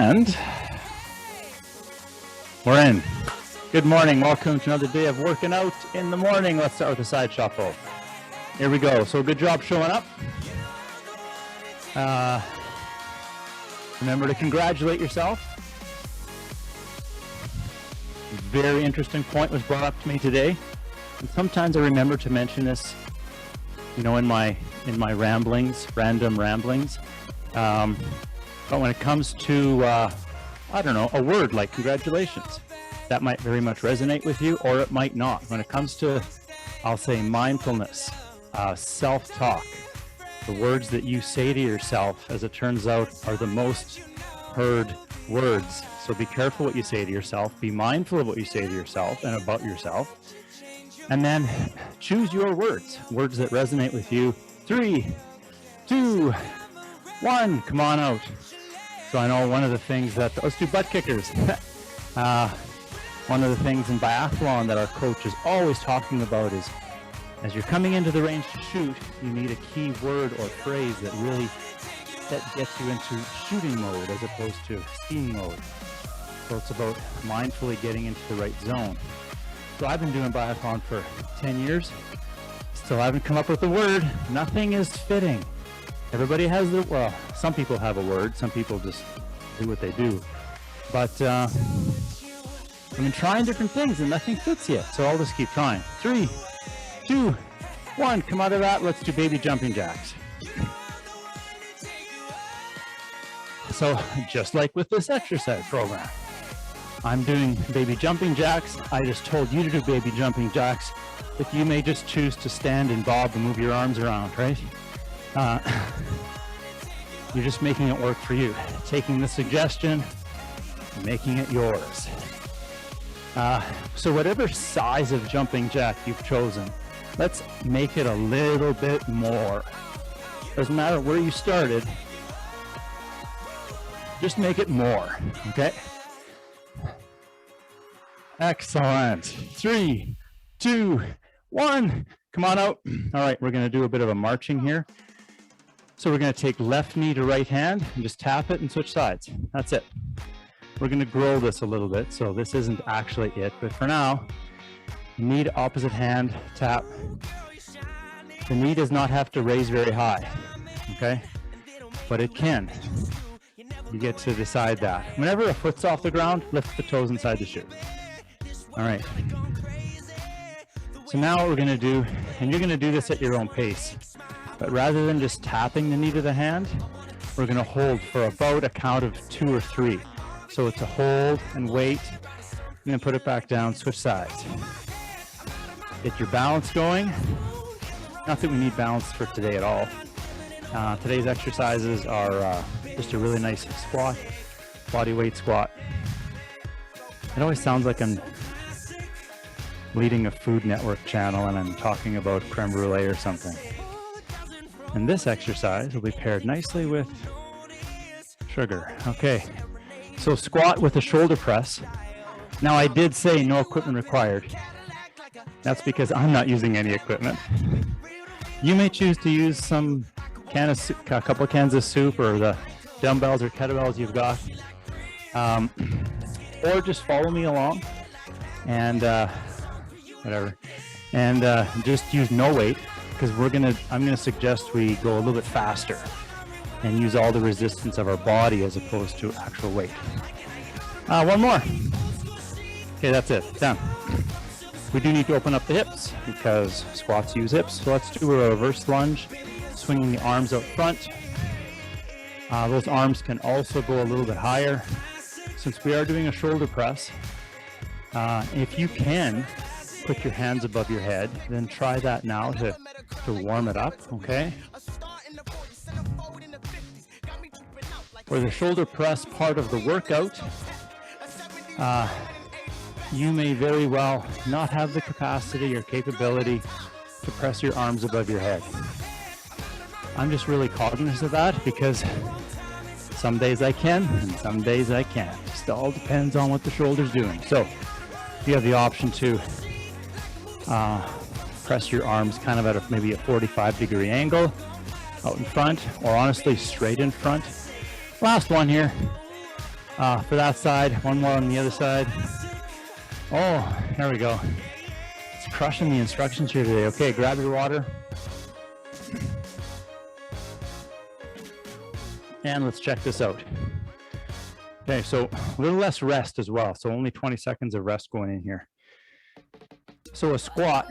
And we're in. Good morning. Welcome to another day of working out in the morning. Let's start with the side shuffle. Here we go. So good job showing up. Remember to congratulate yourself. Very interesting point was brought up to me today. And sometimes I remember to mention this, you know, in my ramblings, random ramblings. But when it comes to, I don't know, a word like congratulations, that might very much resonate with you, or it might not. When it comes to, I'll say, mindfulness, self-talk, the words that you say to yourself, as it turns out, are the most heard words. So be careful what you say to yourself. Be mindful of what you say to yourself and about yourself. And then choose your words, words that resonate with you. 3, 2, 1, come on out. So I know one of the things that, let's do butt kickers. One of the things in biathlon that our coach is always talking about is, as you're coming into the range to shoot, you need a key word or phrase that really gets you into shooting mode as opposed to skiing mode. So it's about mindfully getting into the right zone. So I've been doing biathlon for 10 years. Still haven't come up with a word. Nothing is fitting. Everybody has their, well, some people have a word. Some people just do what they do. But I've been trying different things and nothing fits yet. So I'll just keep trying. 3, 2, 1, come out of that. Let's do baby jumping jacks. So just like with this exercise program, I'm doing baby jumping jacks. I just told you to do baby jumping jacks, but you may just choose to stand and bob and move your arms around, right? You're just making it work for you. Taking the suggestion, making it yours. So whatever size of jumping jack you've chosen, let's make it a little bit more. Doesn't matter where you started, just make it more, okay? Excellent. 3, 2, 1, come on out. All right, we're gonna do a bit of a marching here. So we're gonna take left knee to right hand and just tap it and switch sides. That's it. We're gonna grow this a little bit, so this isn't actually it, but for now, knee to opposite hand, tap. The knee does not have to raise very high, okay? But it can. You get to decide that. Whenever a foot's off the ground, lift the toes inside the shoe. All right. So now what we're gonna do, and you're gonna do this at your own pace, but rather than just tapping the knee to the hand, we're gonna hold for about a count of 2 or 3. So it's a hold and wait, and then put it back down, switch sides. Get your balance going. Not that we need balance for today at all. Today's exercises are just a really nice squat, body weight squat. It always sounds like I'm leading a Food Network channel and I'm talking about creme brulee or something. And this exercise will be paired nicely with sugar. Okay, so squat with a shoulder press. Now I did say no equipment required. That's because I'm not using any equipment. You may choose to use some can of soup, a couple of cans of soup, or the dumbbells or kettlebells you've got, or just follow me along and whatever, and just use no weight, because I'm gonna suggest we go a little bit faster and use all the resistance of our body as opposed to actual weight. One more. Okay, that's it. Done. We do need to open up the hips because squats use hips. So let's do a reverse lunge, swinging the arms out front. Those arms can also go a little bit higher. Since we are doing a shoulder press, if you can put your hands above your head, then try that now to warm it up, okay? For the shoulder press part of the workout, you may very well not have the capacity or capability to press your arms above your head. I'm just really cognizant of that because some days I can and some days I can't. It just all depends on what the shoulder's doing. So you have the option to press your arms kind of at maybe a 45-degree angle out in front, or honestly straight in front. Last one here. For that side, one more on the other side. Oh, there we go. It's crushing the instructions here today. Okay, grab your water. And let's check this out. Okay, so a little less rest as well. So only 20 seconds of rest going in here. So a squat,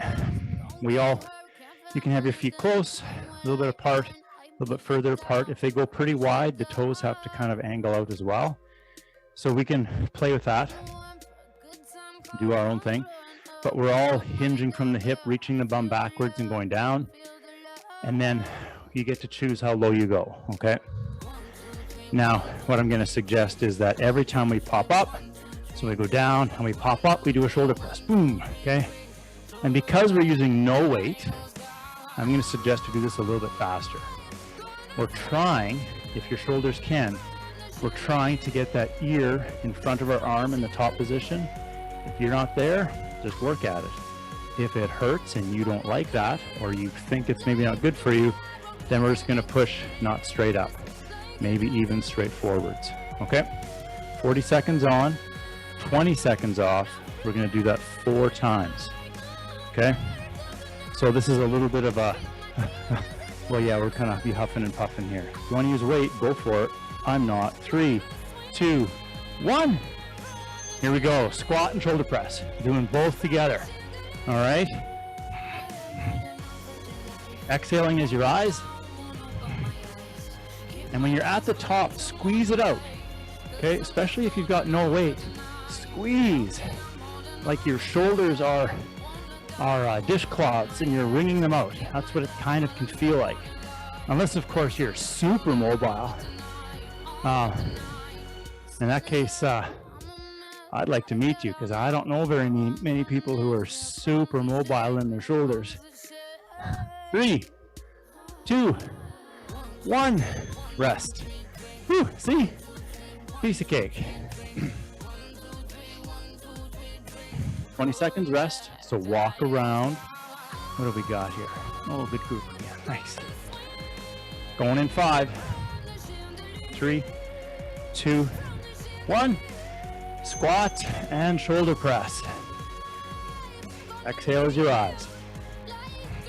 you can have your feet close, a little bit apart, a little bit further apart. If they go pretty wide, the toes have to kind of angle out as well. So we can play with that, do our own thing, but we're all hinging from the hip, reaching the bum backwards and going down. And then you get to choose how low you go, okay? Now, what I'm gonna suggest is that every time we pop up, so we go down and we pop up, we do a shoulder press, boom, okay? And because we're using no weight, I'm gonna suggest to do this a little bit faster. We're trying, if your shoulders can, we're trying to get that ear in front of our arm in the top position. If you're not there, just work at it. If it hurts and you don't like that, or you think it's maybe not good for you, then we're just gonna push not straight up, maybe even straight forwards, okay? 40 seconds on, 20 seconds off. We're gonna do that 4 times, okay? So this is a little bit of a, well, yeah, we're kind of be huffing and puffing here. If you wanna use weight, go for it. I'm not. 3, 2, 1. Here we go, squat and shoulder press. Doing both together, all right? Exhaling is your eyes. And when you're at the top, squeeze it out, okay? Especially if you've got no weight. Squeeze, like your shoulders are dishcloths and you're wringing them out. That's what it kind of can feel like. Unless, of course, you're super mobile. In that case, I'd like to meet you because I don't know very many people who are super mobile in their shoulders. 3, 2, 1, rest. Whew, see? Piece of cake. 20 seconds rest. So walk around. What do we got here? Oh, good group. Yeah, nice. Going in 5, 3, 2, 1. Squat and shoulder press. Exhale as your eyes.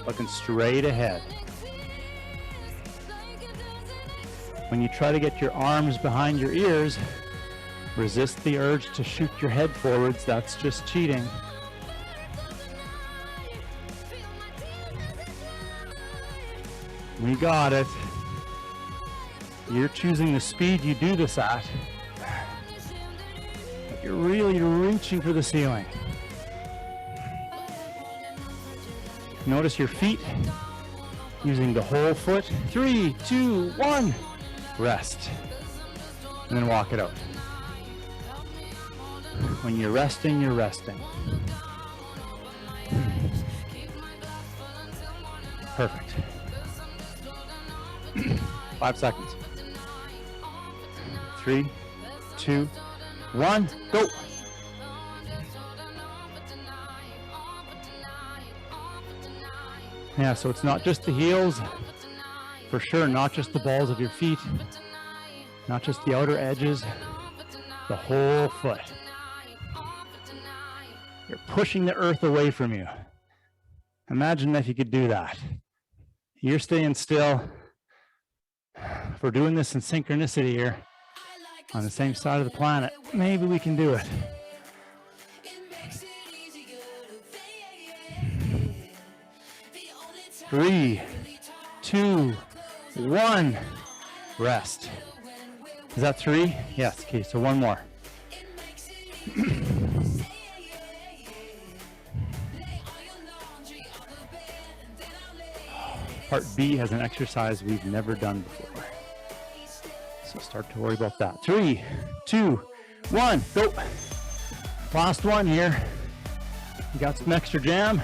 Looking straight ahead. When you try to get your arms behind your ears, resist the urge to shoot your head forwards. That's just cheating. We got it. You're choosing the speed you do this at. But you're really reaching for the ceiling. Notice your feet, using the whole foot. 3, 2, 1. Rest. And then walk it out. When you're resting, you're resting. Perfect. 5 seconds. 3, 2, 1, go. Yeah, so it's not just the heels, for sure, not just the balls of your feet, not just the outer edges, the whole foot. You're pushing the earth away from you. Imagine if you could do that. You're staying still. If we're doing this in synchronicity here, on the same side of the planet, maybe we can do it. Three, 2, 1, rest. Is that 3? Yes, okay, so 1 more. Part B has an exercise we've never done before. So start to worry about that. 3, 2, 1, go. Last one here. You got some extra jam.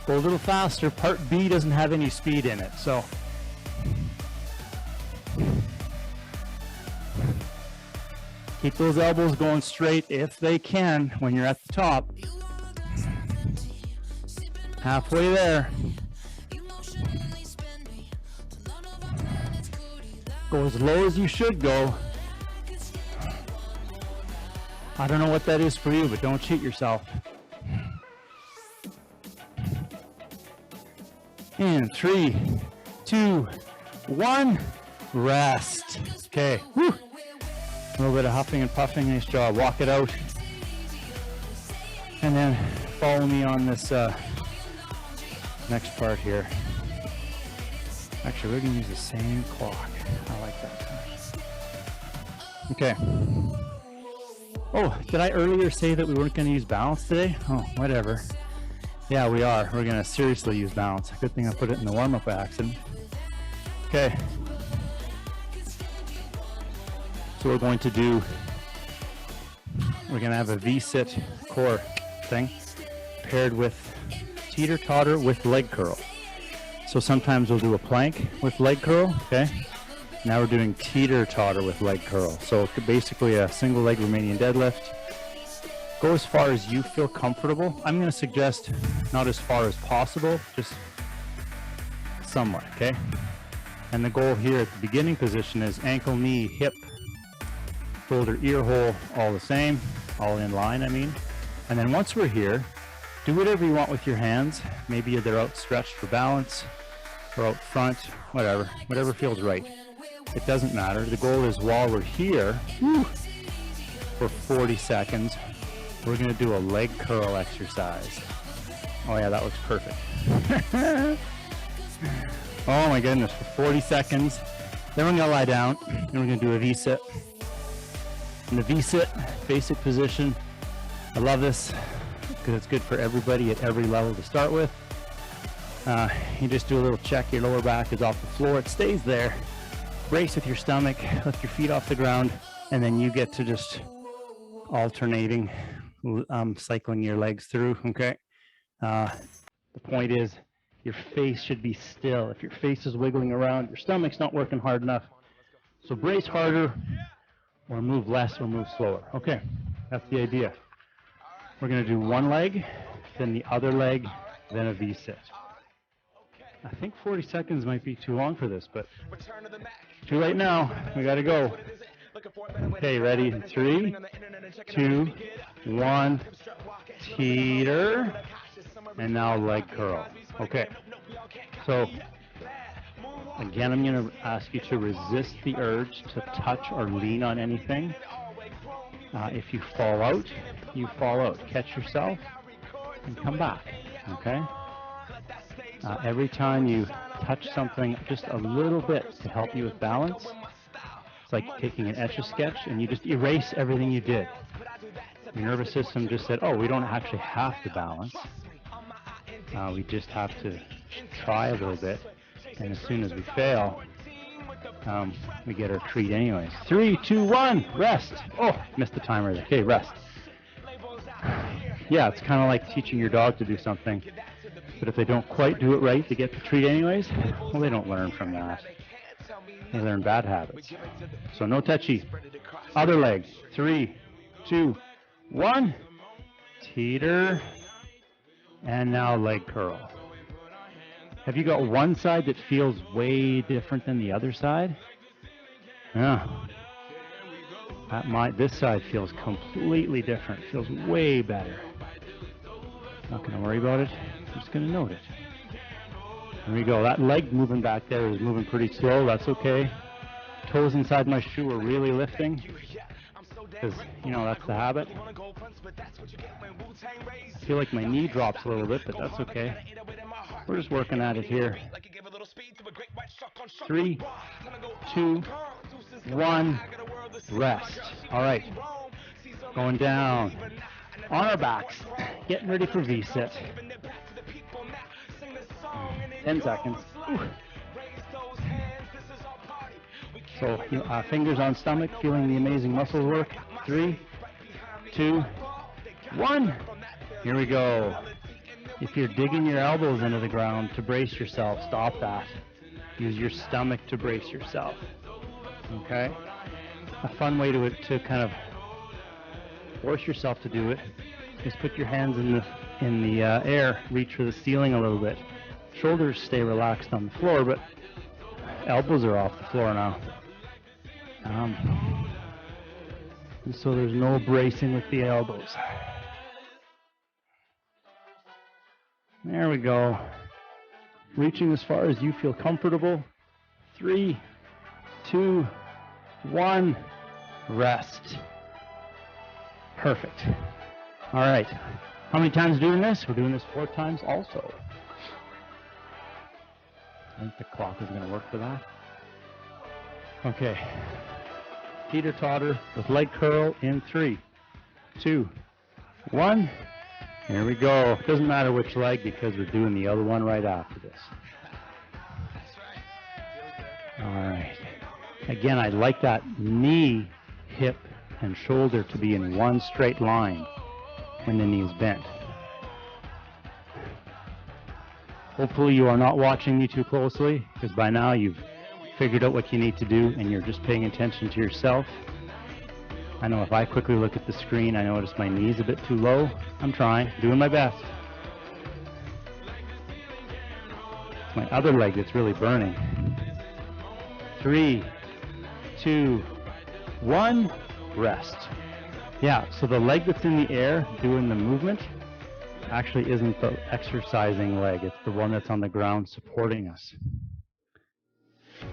Go a little faster. Part B doesn't have any speed in it, so. Keep those elbows going straight if they can when you're at the top. Halfway there. Go as low as you should go. I don't know what that is for you, but don't cheat yourself. In 3, 2, 1, rest. Okay. Whew. A little bit of huffing and puffing. Nice job. Walk it out. And then follow me on this next part here. Actually, we're going to use the same clock. I like that. Okay. Oh, did I earlier say that we weren't going to use balance today? Oh, whatever. Yeah, we are. We're going to seriously use balance. Good thing I put it in the warm-up by accident. Okay. So we're going to have a V-sit core thing paired with teeter-totter with leg curl. So sometimes we'll do a plank with leg curl, okay? Now we're doing teeter-totter with leg curl. So basically a single leg Romanian deadlift. Go as far as you feel comfortable. I'm going to suggest not as far as possible, just somewhat, okay? And the goal here at the beginning position is ankle, knee, hip, shoulder, ear hole, all the same, all in line, I mean. And then once we're here, do whatever you want with your hands. Maybe they're outstretched for balance or out front, whatever feels right. It doesn't matter. The goal is while we're here, for 40 seconds, we're going to do a leg curl exercise. Oh yeah, that looks perfect. Oh my goodness, for 40 seconds. Then we're going to lie down and we're going to do a V-sit. In the V-sit, basic position. I love this because it's good for everybody at every level to start with. You just do a little check. Your lower back is off the floor. It stays there. Brace with your stomach. Lift your feet off the ground. And then you get to just alternating, cycling your legs through, okay? The point is your face should be still. If your face is wiggling around, your stomach's not working hard enough. So brace harder or move less or move slower. Okay, that's the idea. We're going to do one leg, then the other leg, then a V-sit. I think 40 seconds might be too long for this, but too late now. We got to go. Okay, ready? 3, 2, 1, teeter, and now leg curl. Okay, so again, I'm going to ask you to resist the urge to touch or lean on anything. If you fall out, you fall out. Catch yourself and come back, okay? Every time you touch something just a little bit to help you with balance, it's like taking an Etch-a-Sketch and you just erase everything you did. Your nervous system just said, oh, we don't actually have to balance. We just have to try a little bit. And as soon as we fail, we get our treat anyways. 3, 2, 1, rest. Oh, missed the timer there. Okay, rest. Yeah, it's kind of like teaching your dog to do something. But if they don't quite do it right, they get the treat anyways. Well, they don't learn from that. They learn bad habits. So no touchy. Other leg. 3, 2, 1. Teeter. And now leg curl. Have you got one side that feels way different than the other side? Yeah. This side feels completely different. Feels way better. Not going to worry about it. I'm just going to note it. There we go. That leg moving back there is moving pretty slow. That's okay. Toes inside my shoe are really lifting because, you know, that's the habit. I feel like my knee drops a little bit, but that's okay. We're just working at it here. 3, 2, 1, rest. All right. Going down. On our backs. Getting ready for V-sit. 10 seconds. Ooh. So fingers on stomach, feeling the amazing muscles work. 3, 2, 1. Here we go. If you're digging your elbows into the ground to brace yourself, stop that. Use your stomach to brace yourself. Okay? A fun way to kind of force yourself to do it is put your hands in the air, reach for the ceiling a little bit. Shoulders stay relaxed on the floor, but elbows are off the floor now. And so there's no bracing with the elbows. There we go. Reaching as far as you feel comfortable. 3, 2, 1. Rest. Perfect. All right. How many times doing this? We're doing this 4 times also. I think the clock is going to work for that. Okay. Teeter-totter with leg curl in 3, 2, 1. Here we go. Doesn't matter which leg because we're doing the other one right after this. All right. Again, I like that knee, hip, and shoulder to be in one straight line when the knee is bent. Hopefully you are not watching me too closely, because by now you've figured out what you need to do and you're just paying attention to yourself. I know if I quickly look at the screen, I notice my knee's a bit too low. I'm trying, doing my best. It's my other leg that's really burning. 3, 2, 1, rest. Yeah, so the leg that's in the air doing the movement actually isn't the exercising leg, it's the one that's on the ground supporting us.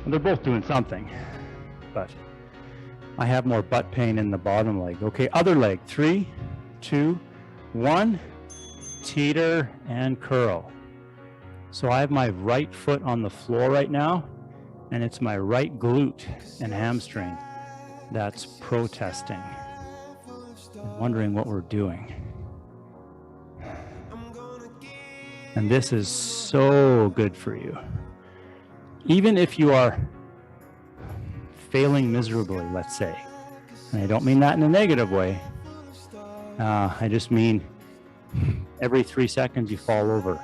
And they're both doing something, but I have more butt pain in the bottom leg. Okay, other leg. 3, 2, 1. Teeter and curl. So I have my right foot on the floor right now, and it's my right glute and hamstring that's protesting. I'm wondering what we're doing. And this is so good for you. Even if you are failing miserably, let's say, and I don't mean that in a negative way, I just mean every 3 seconds you fall over.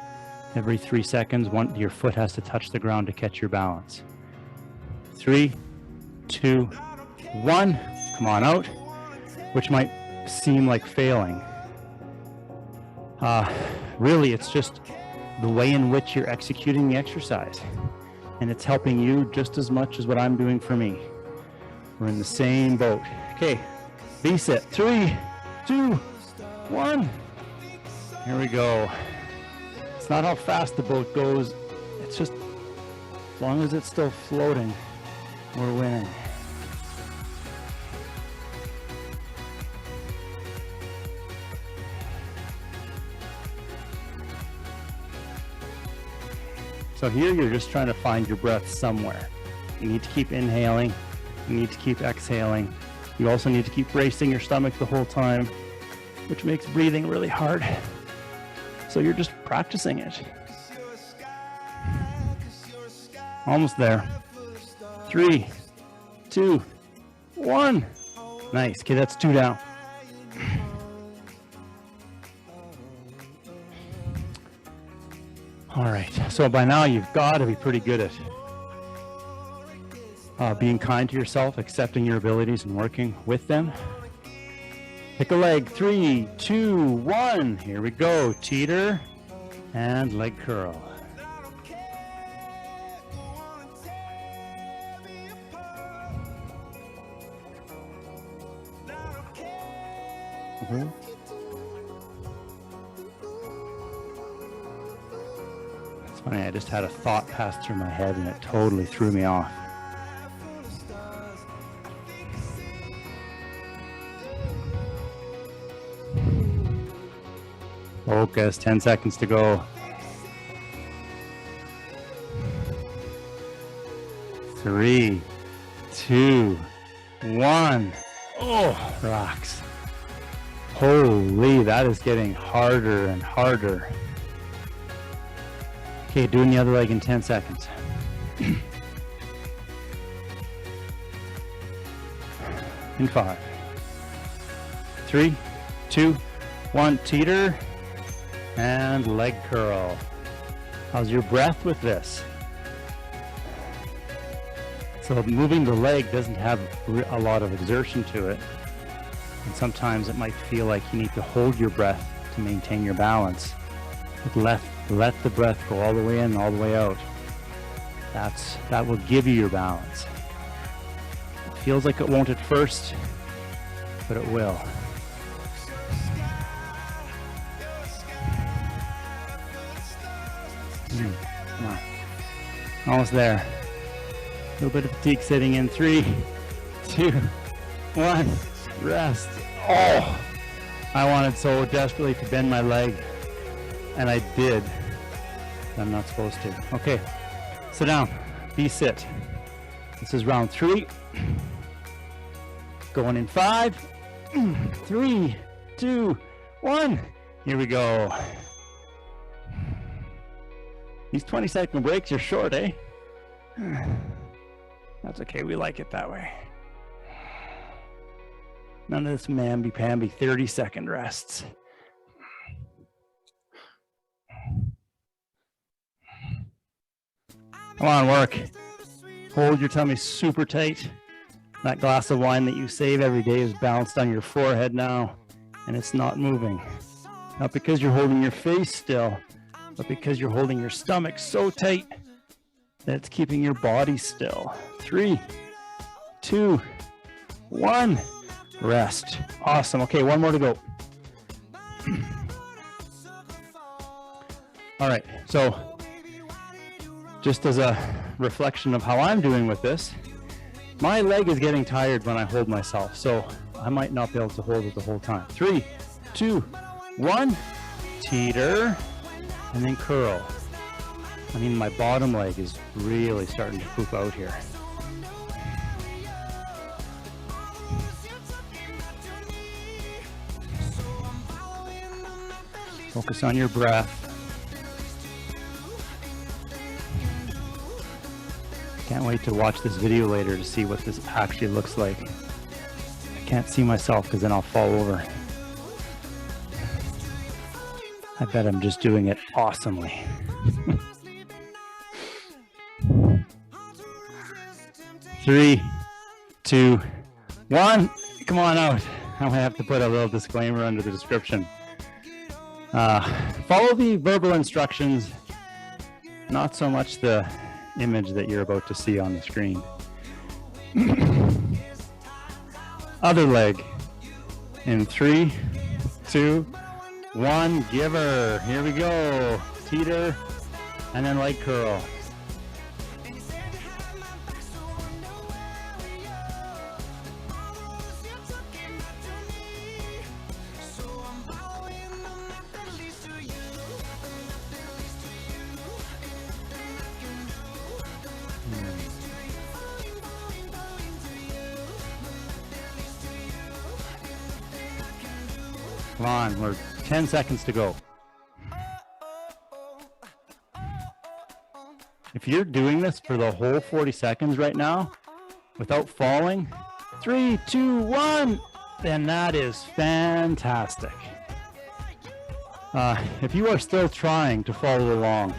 Every 3 seconds, your foot has to touch the ground to catch your balance. 3, 2, 1, come on out, which might seem like failing. Really, it's just the way in which you're executing the exercise. And it's helping you just as much as what I'm doing for me. We're in the same boat. Okay, V-sit. 3, 2, 1. Here we go. It's not how fast the boat goes. It's just, as long as it's still floating, we're winning. So here you're just trying to find your breath somewhere. You need to keep inhaling. You need to keep exhaling. You also need to keep bracing your stomach the whole time, which makes breathing really hard. So you're just practicing it. Almost there. 3, 2, 1. Nice. Okay, that's 2 down. All right, so by now you've got to be pretty good at being kind to yourself, accepting your abilities and working with them. Pick a leg. 3, 2, 1. Here we go. Teeter and leg curl. Mm-hmm. Funny, I just had a thought pass through my head and it totally threw me off. Focus, 10 seconds to go. 3, 2, 1. Oh, rocks. Holy, that is getting harder and harder. Okay, doing the other leg in 10 seconds. In 5, 3, 2, 1, teeter and leg curl. How's your breath with this? So moving the leg doesn't have a lot of exertion to it. And sometimes it might feel like you need to hold your breath to maintain your balance. But let the breath go all the way in, all the way out. That will give you your balance. It feels like it won't at first, but it will. Come on. Almost there. A little bit of fatigue setting in. 3, 2, 1. Rest. Oh! I wanted so desperately to bend my leg, and I did. I'm not supposed to. Okay, sit down. V-sit. This is round 3. Going in 5, 3, 2, 1. Here we go. These 20-second breaks are short, eh? That's okay, we like it that way. None of this mamby-pamby 30-second rests. Come on, work. Hold your tummy super tight. That glass of wine that you save every day is balanced on your forehead now, and it's not moving. Not because you're holding your face still, but because you're holding your stomach so tight that it's keeping your body still. 3, 2, 1. Rest. Awesome. Okay, one more to go. All right, so just as a reflection of how I'm doing with this, my leg is getting tired when I hold myself, so I might not be able to hold it the whole time. 3, 2, 1. Teeter, and then curl. I mean, my bottom leg is really starting to poop out here. Focus on your breath. Can't wait to watch this video later to see what this actually looks like. I can't see myself because then I'll fall over. I bet I'm just doing it awesomely. 3, 2, 1. Come on out. I might have to put a little disclaimer under the description. Follow the verbal instructions, not so much the image that you're about to see on the screen. Other leg in 3, 2, 1. Giver. Here we go. Teeter, and then leg curl. Come on, we're 10 seconds to go. If you're doing this for the whole 40 seconds right now, without falling, 3, 2, 1, then that is fantastic. If you are still trying to follow along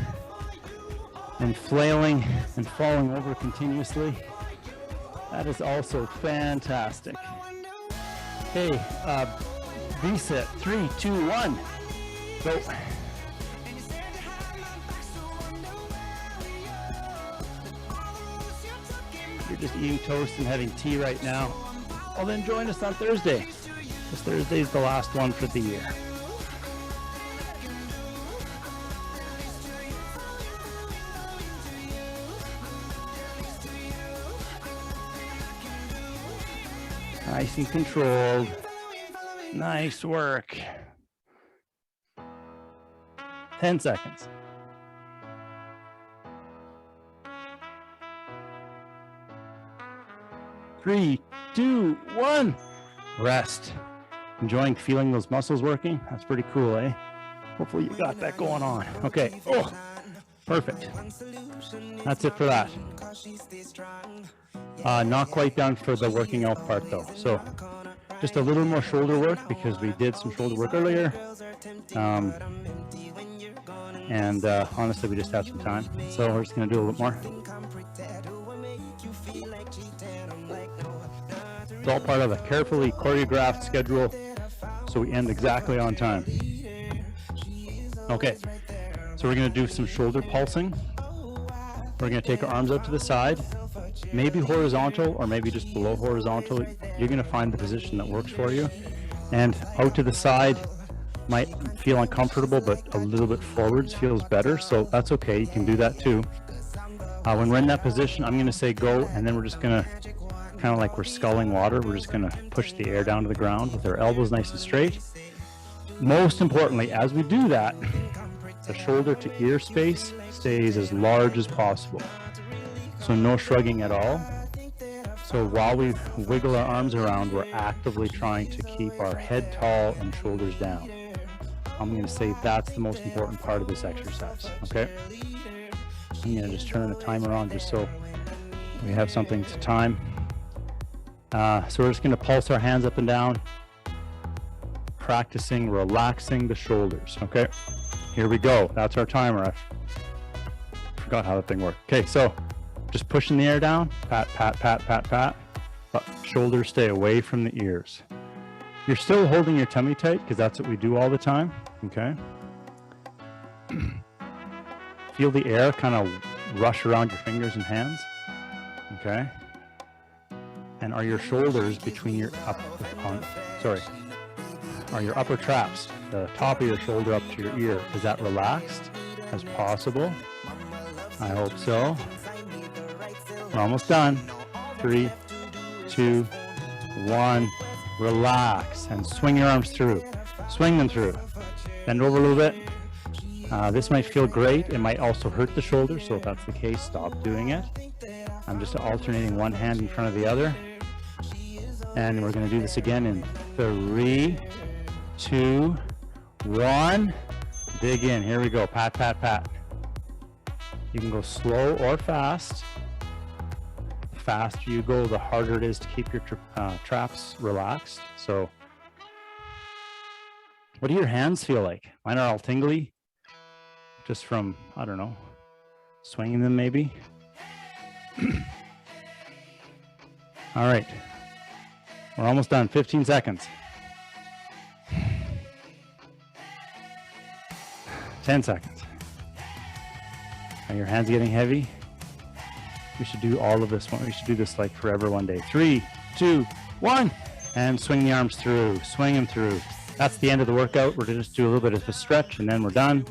and flailing and falling over continuously, that is also fantastic. Okay, V-sit, 3, 2, 1, go. You're just eating toast and having tea right now. Well, then join us on Thursday, because Thursday is the last one for the year. Nice and controlled. Nice work. 10 seconds. Three, 2, 1. Rest. Enjoying feeling those muscles working? That's pretty cool, eh? Hopefully you got that going on. Okay. Oh, perfect. That's it for that. Not quite done for the working out part though. So just a little more shoulder work because we did some shoulder work earlier. Honestly, we just have some time. So we're just going to do a little more. It's all part of a carefully choreographed schedule, so we end exactly on time. Okay, so we're going to do some shoulder pulsing. We're going to take our arms out to the side, maybe horizontal or maybe just below horizontal. You're going to find the position that works for you. And out to the side might feel uncomfortable, but a little bit forwards feels better. So that's okay. You can do that too. When we're in that position, I'm going to say go, and then we're just going to, kind of like we're sculling water, we're just going to push the air down to the ground with our elbows nice and straight. Most importantly, as we do that, the shoulder to ear space stays as large as possible. So no shrugging at all. So while we wiggle our arms around, we're actively trying to keep our head tall and shoulders down. I'm going to say that's the most important part of this exercise, okay? I'm going to just turn the timer on just so we have something to time. So we're just going to pulse our hands up and down, practicing relaxing the shoulders, okay? Here we go. That's our timer. I forgot how that thing worked. Okay, so just pushing the air down, pat, pat, pat, pat, pat, but shoulders stay away from the ears. You're still holding your tummy tight because that's what we do all the time, okay? Feel the air kind of rush around your fingers and hands, okay? And are your shoulders between your are your upper traps, the top of your shoulder up to your ear, is that relaxed as possible? I hope so. We're almost done. 3, 2, 1. Relax and swing your arms through. Swing them through. Bend over a little bit. This might feel great. It might also hurt the shoulder, so if that's the case, stop doing it. I'm just alternating one hand in front of the other. And we're going to do this again in 3, 2, 1. Dig in. Here we go. Pat, pat, pat. You can go slow or fast. The faster you go, the harder it is to keep your traps relaxed. So what do your hands feel like? Mine are all tingly, just from, I don't know, swinging them maybe. All right. We're almost done. 15 seconds. 10 seconds. Are your hands getting heavy? We should do all of this one. We should do this like forever one day. 3, 2, 1. And swing the arms through. Swing them through. That's the end of the workout. We're going to just do a little bit of a stretch and then we're done.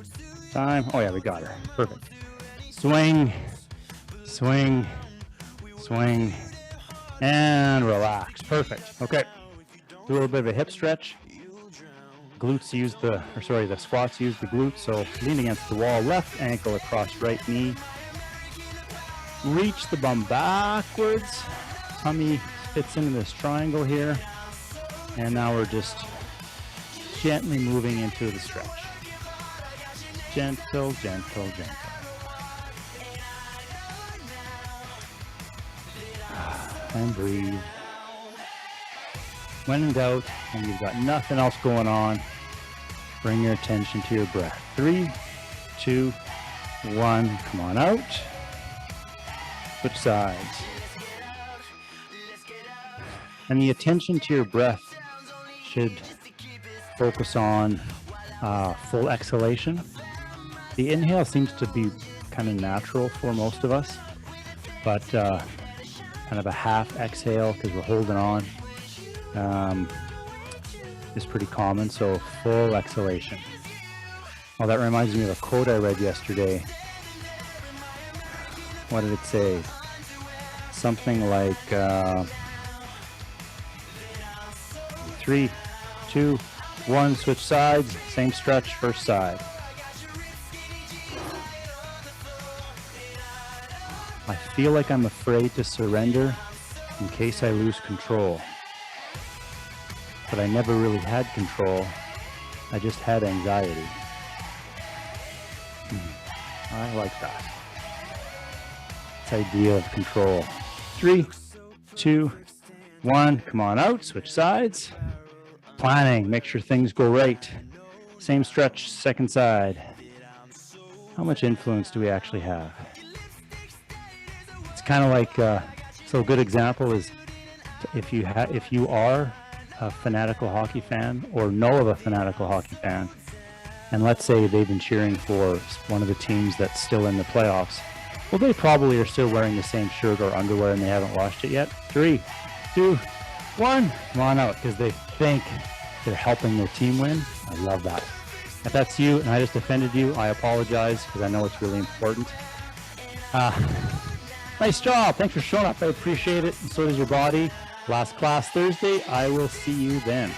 Time. Oh yeah, we got her. Perfect. Swing, swing, swing, and relax. Perfect. Okay. Do a little bit of a hip stretch. Glutes use the squats use the glutes. So lean against the wall, left ankle across right knee. Reach the bum backwards. Tummy fits into this triangle here. And now we're just gently moving into the stretch. Gentle, gentle, gentle. And breathe. When in doubt, and you've got nothing else going on, bring your attention to your breath. 3, 2, 1. Come on out. Switch sides. And the attention to your breath should focus on full exhalation. The inhale seems to be kind of natural for most of us, but kind of a half exhale because we're holding on is pretty common. So full exhalation. Well, that reminds me of a quote I read yesterday. What did it say? Something like 3, 2, 1, switch sides, same stretch, first side. I feel like I'm afraid to surrender in case I lose control. But I never really had control. I just had anxiety. I like that. This idea of control. 3, 2, 1. Come on out, switch sides. Planning, make sure things go right. Same stretch, second side. How much influence do we actually have? It's kind of like, so a good example is if you are a fanatical hockey fan or know of a fanatical hockey fan, and let's say they've been cheering for one of the teams that's still in the playoffs, Well, they probably are still wearing the same shirt or underwear and they haven't washed it yet. 3, 2, 1. Come on out, because they think they're helping their team win. I love that. If that's you and I just offended you, I apologize, because I know it's really important. Nice job. Thanks for showing up. I appreciate it. And so does your body. Last class Thursday. I will see you then.